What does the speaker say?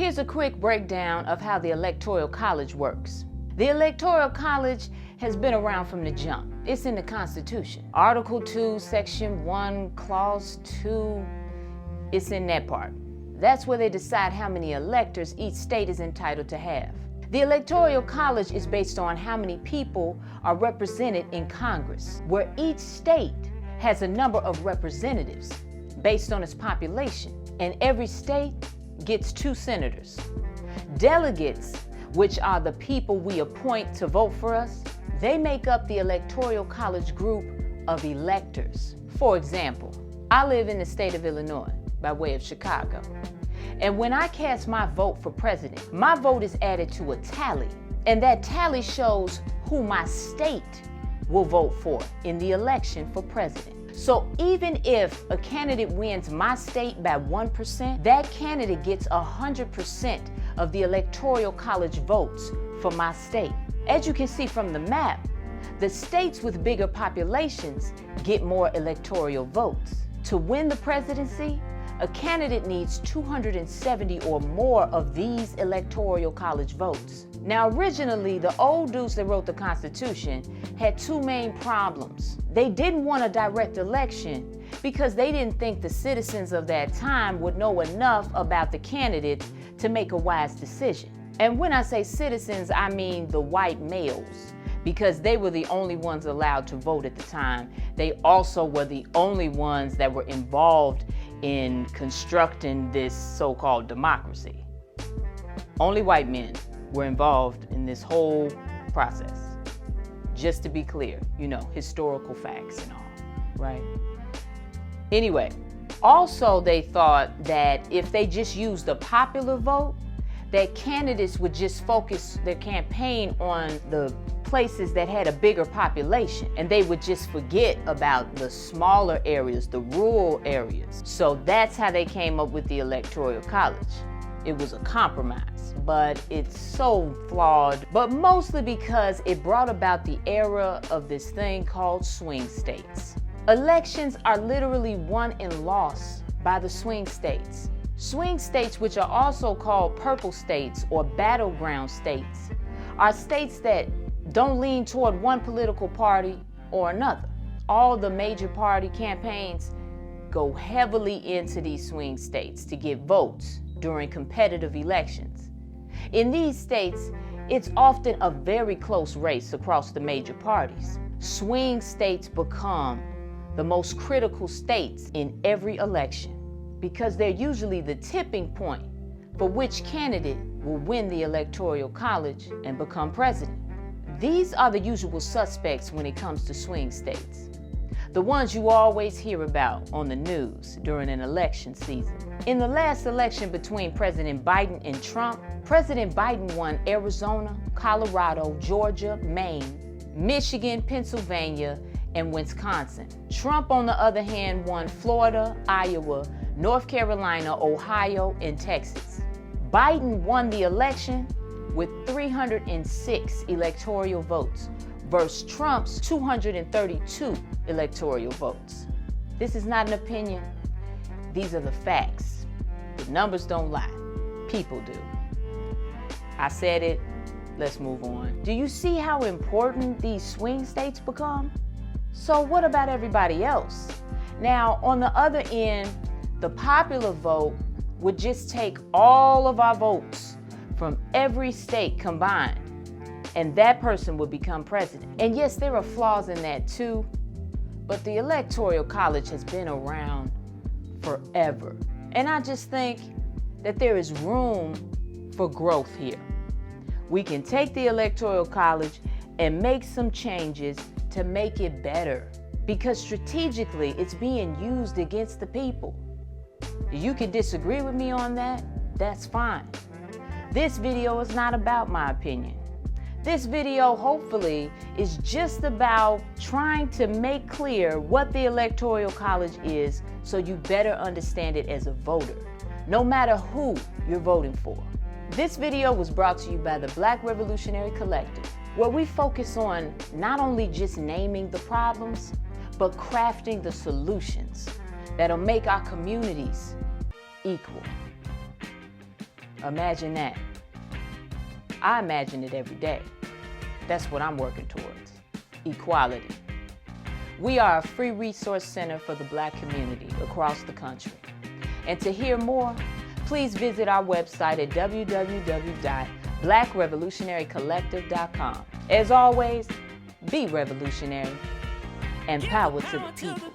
Here's a quick breakdown of how the Electoral College works. The Electoral College has been around from the jump. It's in the Constitution. Article 2, Section 1, Clause 2, it's in that part. That's where they decide how many electors each state is entitled to have. The Electoral College is based on how many people are represented in Congress, where each state has a number of representatives based on its population, and every state gets 2 senators. Delegates, which are the people we appoint to vote for us, they make up the Electoral College group of electors. For example, I live in the state of Illinois by way of Chicago. And when I cast my vote for president, my vote is added to a tally. And that tally shows who my state will vote for in the election for president. So even if a candidate wins my state by 1%, that candidate gets 100% of the Electoral College votes for my state. As you can see from the map, the states with bigger populations get more electoral votes. To win the presidency, a candidate needs 270 or more of these Electoral College votes. Now, originally, the old dudes that wrote the Constitution had 2 main problems. They didn't want a direct election because they didn't think the citizens of that time would know enough about the candidate to make a wise decision. And when I say citizens, I mean the white males, because they were the only ones allowed to vote at the time. They also were the only ones that were involved in constructing this so-called democracy. Only white men were involved in this whole process. Just to be clear, you know, historical facts and all, right? Anyway, also they thought that if they just used the popular vote, that candidates would just focus their campaign on the places that had a bigger population, and they would just forget about the smaller areas, the rural areas. So that's how they came up with the Electoral College. It was a compromise, but it's so flawed, but mostly because it brought about the era of this thing called swing states. Elections are literally won and lost by the swing states. Swing states, which are also called purple states or battleground states, are states that don't lean toward one political party or another. All the major party campaigns go heavily into these swing states to get votes during competitive elections. In these states, it's often a very close race across the major parties. Swing states become the most critical states in every election because they're usually the tipping point for which candidate will win the Electoral College and become president. These are the usual suspects when it comes to swing states, the ones you always hear about on the news during an election season. In the last election between President Biden and Trump, President Biden won Arizona, Colorado, Georgia, Maine, Michigan, Pennsylvania, and Wisconsin. Trump, on the other hand, won Florida, Iowa, North Carolina, Ohio, and Texas. Biden won the election with 306 electoral votes versus Trump's 232 electoral votes. This is not an opinion. These are the facts. The numbers don't lie. People do. I said it. Let's move on. Do you see how important these swing states become? So what about everybody else? Now, on the other end, the popular vote would just take all of our votes from every state combined, and that person would become president. And yes, there are flaws in that too, but the Electoral College has been around forever. And I just think that there is room for growth here. We can take the Electoral College and make some changes to make it better, because strategically it's being used against the people. You can disagree with me on that, that's fine. This video is not about my opinion. This video, hopefully, is just about trying to make clear what the Electoral College is so you better understand it as a voter, no matter who you're voting for. This video was brought to you by the Black Revolutionary Collective, where we focus on not only just naming the problems, but crafting the solutions that'll make our communities equal. Imagine that. I imagine it every day. That's what I'm working towards. Equality. We are a free resource center for the Black community across the country. And to hear more, please visit our website at www.blackrevolutionarycollective.com. As always, be revolutionary and power to the people.